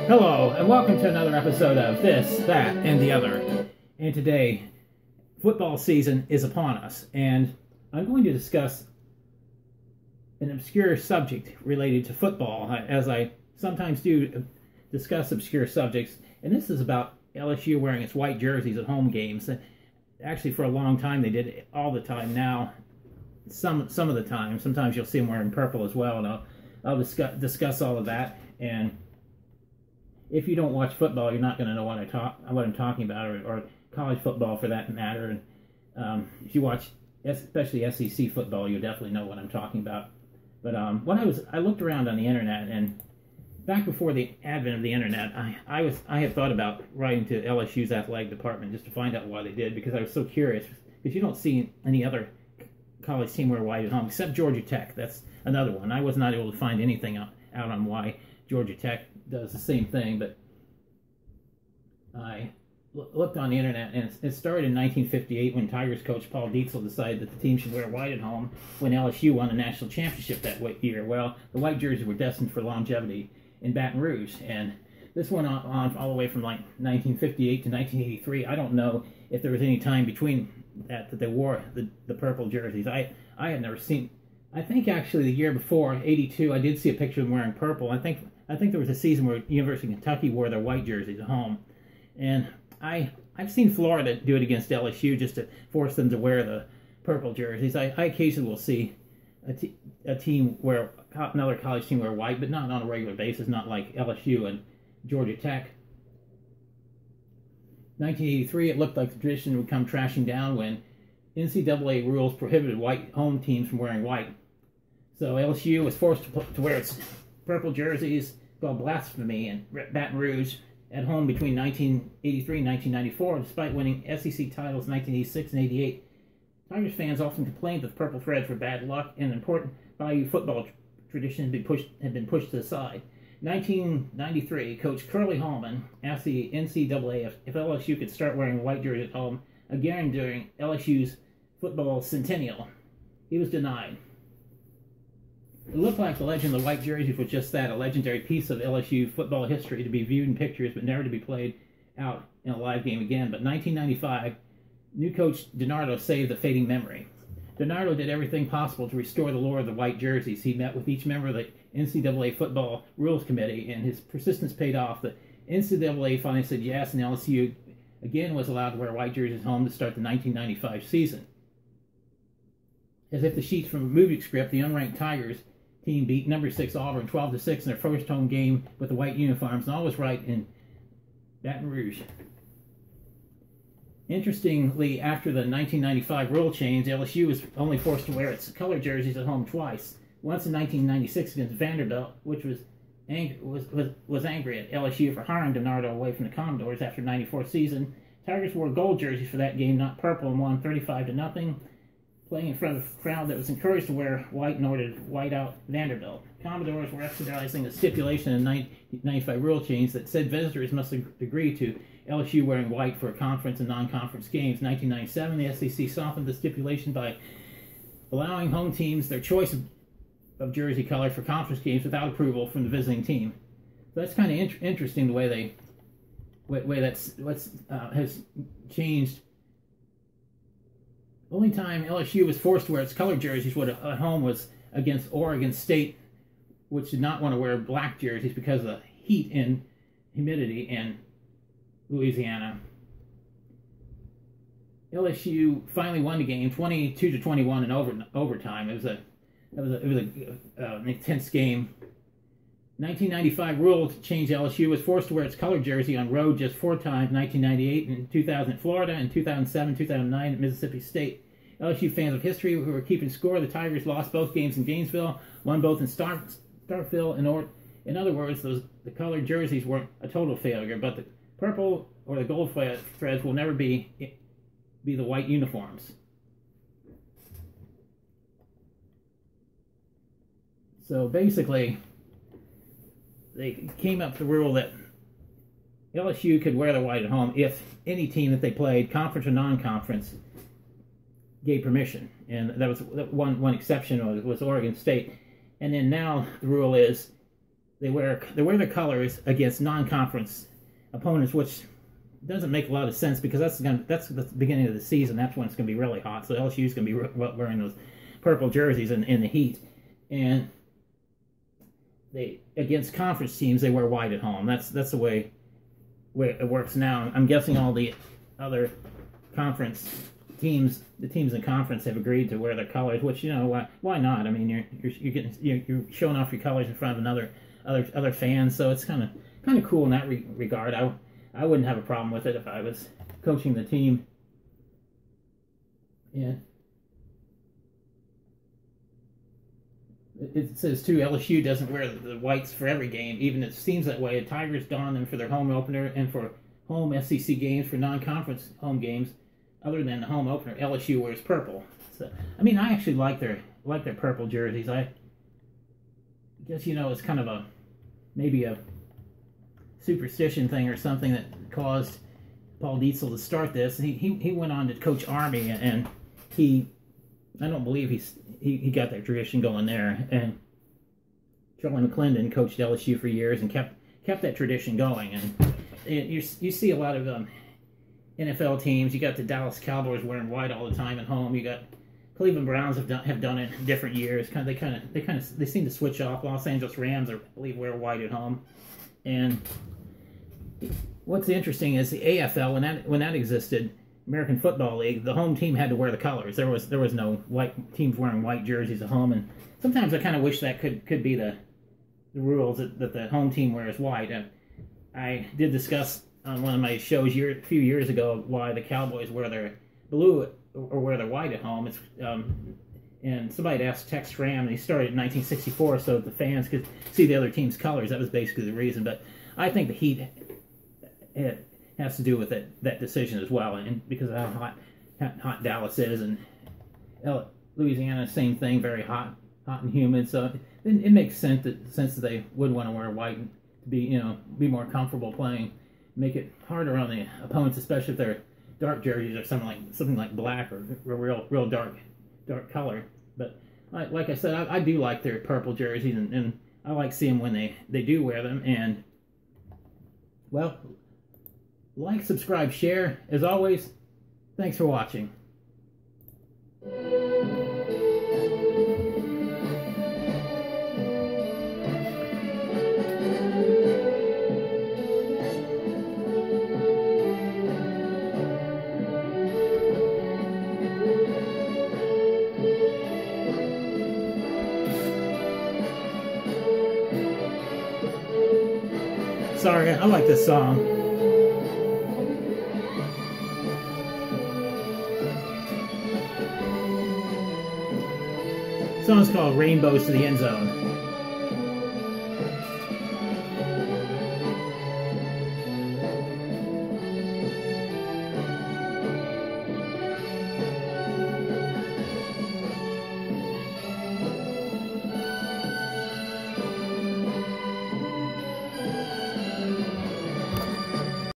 Hello, and welcome to another episode of This, That, and the Other. And today, football season is upon us, and I'm going to discuss an obscure subject related to football, as I sometimes do discuss obscure subjects, and this is about LSU wearing its white jerseys at home games. Actually, for a long time, they did it all the time. Now, some of the time, sometimes you'll see them wearing purple as well, and I'll discuss all of that. And if you don't watch football, you're not going to know what I'm talking about, or college football for that matter. And if you watch, especially SEC football, you'll definitely know what I'm talking about. But I looked around on the internet, and back before the advent of the internet, I had thought about writing to LSU's athletic department just to find out why they did, because I was so curious. Because you don't see any other college team wear white at home except Georgia Tech. That's another one. I was not able to find anything out on why Georgia Tech does the same thing, but I looked on the internet, and it started in 1958 when Tigers coach Paul Dietzel decided that the team should wear white at home when LSU won a national championship that year. Well, the white jerseys were destined for longevity in Baton Rouge, and this went on all the way from like 1958 to 1983. I don't know if there was any time between that they wore the purple jerseys. I had never seen. I think actually the year before, 82, I did see a picture of them wearing purple. I think there was a season where University of Kentucky wore their white jerseys at home. And I've seen Florida do it against LSU just to force them to wear the purple jerseys. I occasionally will see a team wear, another college team wear white, but not on a regular basis, not like LSU and Georgia Tech. 1983, it looked like the tradition would come trashing down when NCAA rules prohibited white home teams from wearing white. So LSU was forced to wear its purple jerseys, called blasphemy, in Baton Rouge at home between 1983 and 1994, despite winning SEC titles in 1986 and 88. Tigers fans often complained that the purple threads were bad luck, and an important value football tradition had been pushed to the side. In 1993, Coach Curly Hallman asked the NCAA if LSU could start wearing white jerseys at home again during LSU's football centennial. He was denied. It looked like the legend of the white jerseys was just that, a legendary piece of LSU football history to be viewed in pictures but never to be played out in a live game again. But 1995, new coach DiNardo saved the fading memory. DiNardo did everything possible to restore the lore of the white jerseys. He met with each member of the NCAA Football Rules Committee, and his persistence paid off. The NCAA finally said yes, and LSU again was allowed to wear white jerseys at home to start the 1995 season. As if the sheets from a movie script, the unranked Tigers team beat number 6 Auburn 12-6 in their first home game with the white uniforms, and all was right in Baton Rouge. Interestingly, after the 1995 rule change, LSU was only forced to wear its color jerseys at home twice. Once in 1996 against Vanderbilt, which was angry at LSU for hiring DiNardo away from the Commodores after the 94 season. Tigers wore gold jerseys for that game, not purple, and won 35-0. Playing in front of a crowd that was encouraged to wear white in order to white out Vanderbilt. Commodores were exercising a stipulation in the 1995 rule change that said visitors must agree to LSU wearing white for conference and non-conference games. In 1997, the SEC softened the stipulation by allowing home teams their choice of jersey color for conference games without approval from the visiting team. So that's kind of interesting, the way has changed. The only time LSU was forced to wear its colored jerseys at home was against Oregon State, which did not want to wear black jerseys because of the heat and humidity in Louisiana. LSU finally won the game 22-21 in overtime. It was an intense game. 1995 rule to change LSU was forced to wear its colored jersey on road just 4 times, 1998 and 2000 at Florida, and 2007, 2009 at Mississippi State. LSU fans of history who were keeping score, the Tigers lost both games in Gainesville, won both in Starkville. In other words, the colored jerseys weren't a total failure, but the purple or the gold threads will never be the white uniforms. So basically, they came up with the rule that LSU could wear the white at home if any team that they played, conference or non-conference, gave permission. And that was one exception was Oregon State. And then now the rule is they wear their colors against non-conference opponents, which doesn't make a lot of sense because that's the beginning of the season. That's when it's going to be really hot. So LSU is going to be wearing those purple jerseys in the heat, and they against conference teams they wear white at home. That's the way it works now. I'm guessing all the other conference teams, the teams in conference, have agreed to wear their colors. Which, you know, why not? I mean, you're showing off your colors in front of other fans, so it's kind of cool in that regard. I wouldn't have a problem with it if I was coaching the team. Yeah. It says, too, LSU doesn't wear the whites for every game, even it seems that way. The Tigers don them for their home opener and for home SEC games. For non-conference home games, other than the home opener, LSU wears purple. So, I mean, I actually like their purple jerseys. I guess, you know, it's kind of maybe a superstition thing or something that caused Paul Dietzel to start this. He went on to coach Army, and I don't believe he got that tradition going there. And Charlie McClendon coached LSU for years and kept that tradition going. And you see a lot of NFL teams. You got the Dallas Cowboys wearing white all the time at home. You got Cleveland Browns have done it in different years. They seem to switch off. Los Angeles Rams, I believe, wear white at home. And what's interesting is the AFL, when that existed, American Football League, the home team had to wear the colors. There was no white teams wearing white jerseys at home, and sometimes I kind of wish that could be the rules that the home team wears white. I did discuss on one of my shows a few years ago why the Cowboys wear their blue or wear their white at home. It's and somebody had asked Tex Schramm, and he started in 1964 so that the fans could see the other team's colors. That was basically the reason. But I think the Heat has to do with that decision as well, and because of how hot Dallas is, and Louisiana, same thing, very hot and humid. So it makes sense that they would want to wear white and be more comfortable playing, make it harder on the opponents, especially if they're dark jerseys or something like black or real dark color. But like I said, I do like their purple jerseys, and I like seeing when they do wear them. And well, like, subscribe, share. As always, thanks for watching. Sorry, I like this song. The song's called Rainbows to the End Zone.